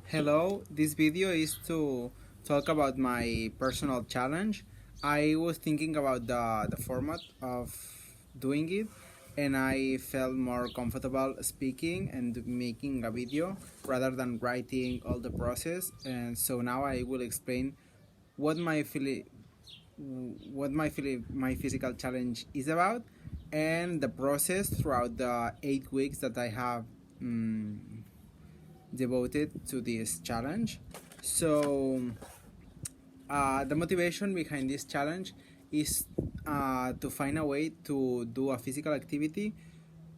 Hello, this video is to talk about my personal challenge. I was thinking about the format of doing it, and I felt more comfortable speaking and making a video rather than writing all the process. And so now I will explain what my physical challenge is about and the process throughout the 8 weeks that I have devoted to this challenge. So, the motivation behind this challenge is to find a way to do a physical activity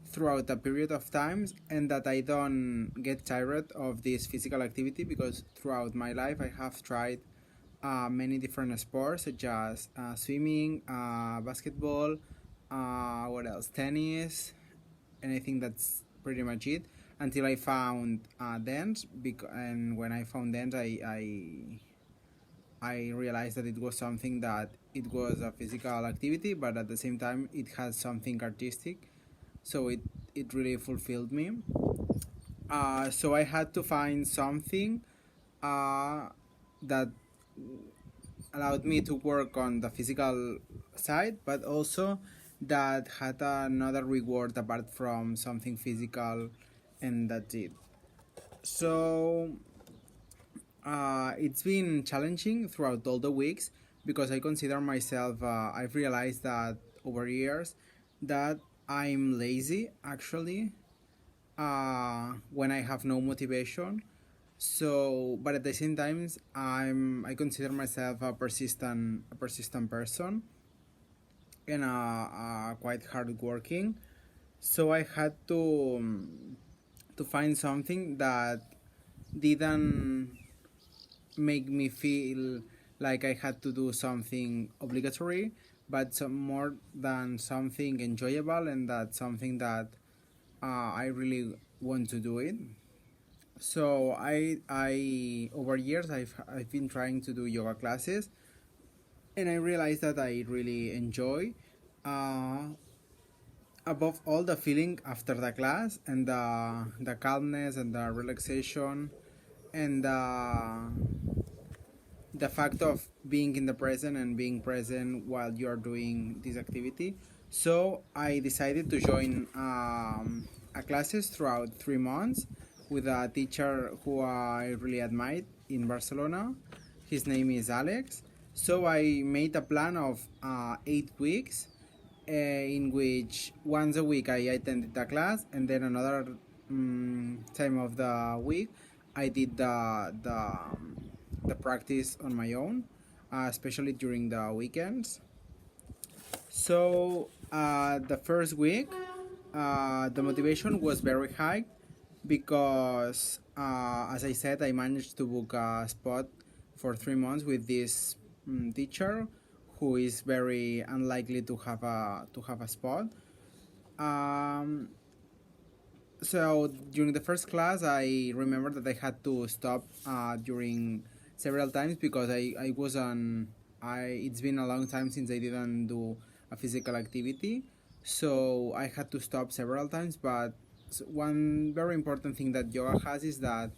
throughout a period of times and that I don't get tired of this physical activity, because throughout my life I have tried many different sports such as swimming, basketball, what else, tennis, and I think that's pretty much it until I found dance. And when I found dance, I realized that it was something that it was a physical activity, but at the same time it has something artistic. So it really fulfilled me. So I had to find something that allowed me to work on the physical side, but also that had another reward apart from something physical, and that's it. So it's been challenging throughout all the weeks because I consider myself, I've realized that over years that I'm lazy actually when I have no motivation. So, but at the same time, I consider myself a persistent person and quite hardworking. So I had to find something that didn't make me feel like I had to do something obligatory, but some more than something enjoyable, and that's something that I really want to do it. So I over years I've been trying to do yoga classes, and I realized that I really enjoy uh, above all the feeling after the class and the calmness and the relaxation and the fact of being in the present and being present while you are doing this activity. So I decided to join a classes throughout 3 months with a teacher who I really admired in Barcelona. His name is Alex. So I made a plan of 8 weeks, in which once a week I attended the class, and then another time of the week I did the practice on my own, especially during the weekends. So the first week, the motivation was very high because, as I said, I managed to book a spot for 3 months with this teacher who is very unlikely to have a spot. Um, so during the first class, I remember that I had to stop during several times because I was on. It's been a long time since I didn't do a physical activity, so I had to stop several times. But one very important thing that yoga has is that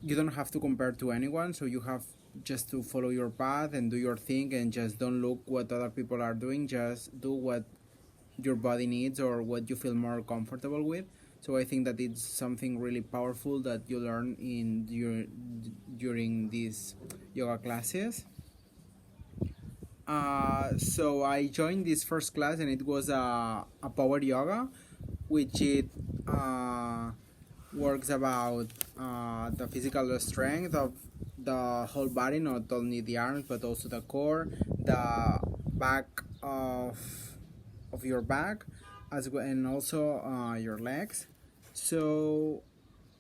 you don't have to compare to anyone, so you have just to follow your path and do your thing, and just don't look what other people are doing. Just do what your body needs or what you feel more comfortable with. So I think that it's something really powerful that you learn during these yoga classes. So I joined this first class, and it was a power yoga, which it works about the physical strength of the whole body, not only the arms but also the core, the back of your back, as well, and also your legs. So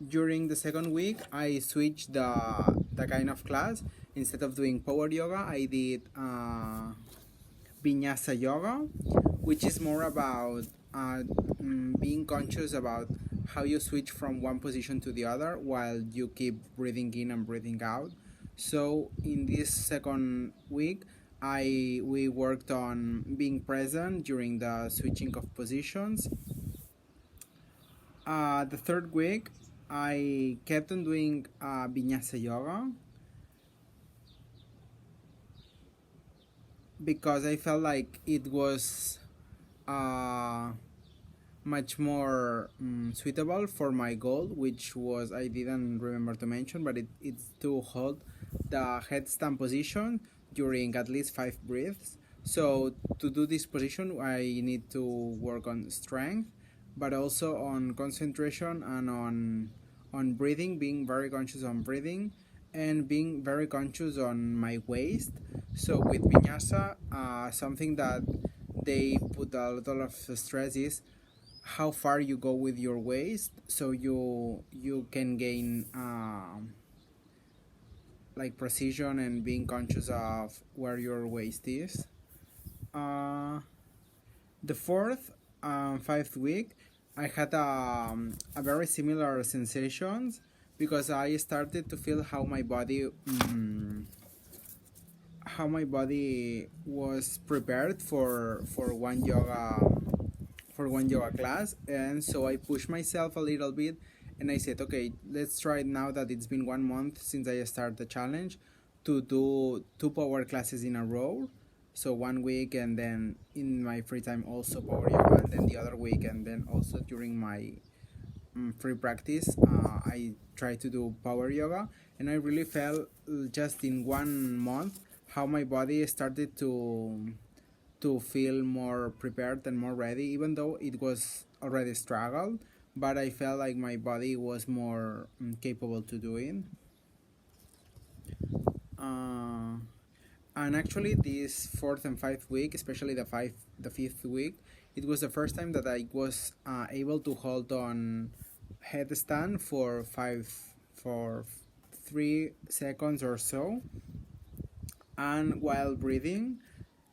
during the second week, I switched the kind of class. Instead of doing power yoga, I did vinyasa yoga, which is more about being conscious about how you switch from one position to the other while you keep breathing in and breathing out. So in this second week, we worked on being present during the switching of positions. The third week, I kept on doing vinyasa yoga because I felt like it was uh, much more suitable for my goal, which was, I didn't remember to mention, but it's to hold the headstand position during at least 5 breaths. So to do this position, I need to work on strength, but also on concentration and on breathing, being very conscious on breathing, and being very conscious on my waist. So with vinyasa, something that they put a lot of stress is how far you go with your waist, so you can gain like precision and being conscious of where your waist is. uh, the fourth fifth week, I had a very similar sensations because I started to feel how my body was prepared for one yoga class, and so I pushed myself a little bit, and I said, okay, let's try it now that it's been 1 month since I started the challenge, to do 2 power classes in a row. So 1 week, and then in my free time also power yoga, and then the other week, and then also during my free practice, I try to do power yoga, and I really felt just in 1 month how my body started to feel more prepared and more ready, even though it was already struggled. But I felt like my body was more capable to do it. Uh, and actually, this fourth and fifth week, especially the fifth week, it was the first time that I was able to hold on headstand for 3 seconds or so, and while breathing,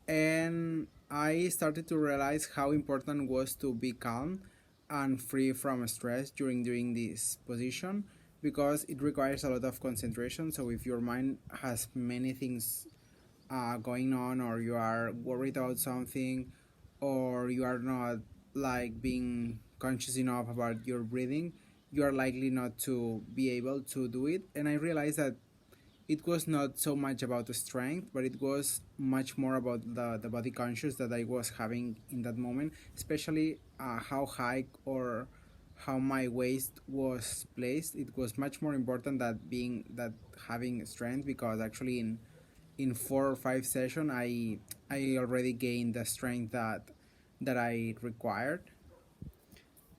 and I started to realize how important was to be calm and free from stress during doing this position, because it requires a lot of concentration. So if your mind has many things going on, or you are worried about something, or you are not like being conscious enough about your breathing, you are likely not to be able to do it. And I realized that it was not so much about the strength, but it was much more about the body conscious that I was having in that moment, especially how high or how my waist was placed. It was much more important that having strength, because actually in 4 or 5 sessions I already gained the strength that I required.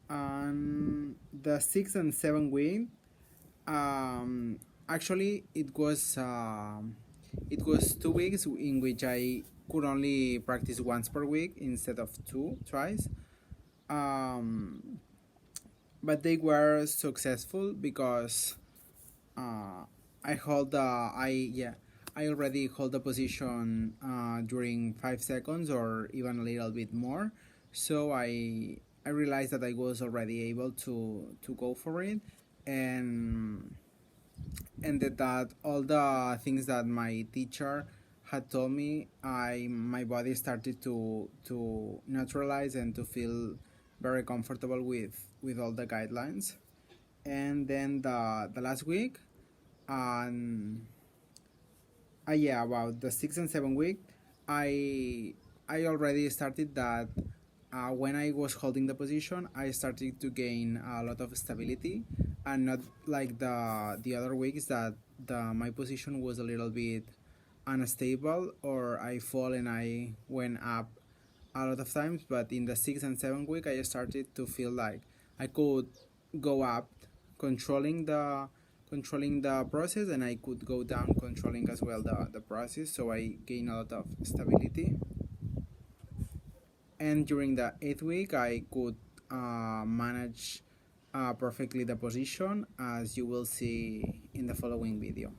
And the 6 and 7 week, um, actually, it was 2 weeks in which I could only practice once per week instead of two twice. Um, but they were successful because I hold the I yeah I already hold the position during 5 seconds or even a little bit more. So I realized that I was already able to go for it, and that all the things that my teacher had told me, I my body started to neutralize and to feel very comfortable with all the guidelines. And then the last week, um yeah, about the 6 and 7 week, I already started that. When I was holding the position, I started to gain a lot of stability, and not like the other weeks that my position was a little bit unstable, or I fall and I went up a lot of times. But in the 6 and 7 week, I started to feel like I could go up, controlling the process, and I could go down controlling as well the process. So I gained a lot of stability. And during the 8th week, I could manage perfectly the position, as you will see in the following video.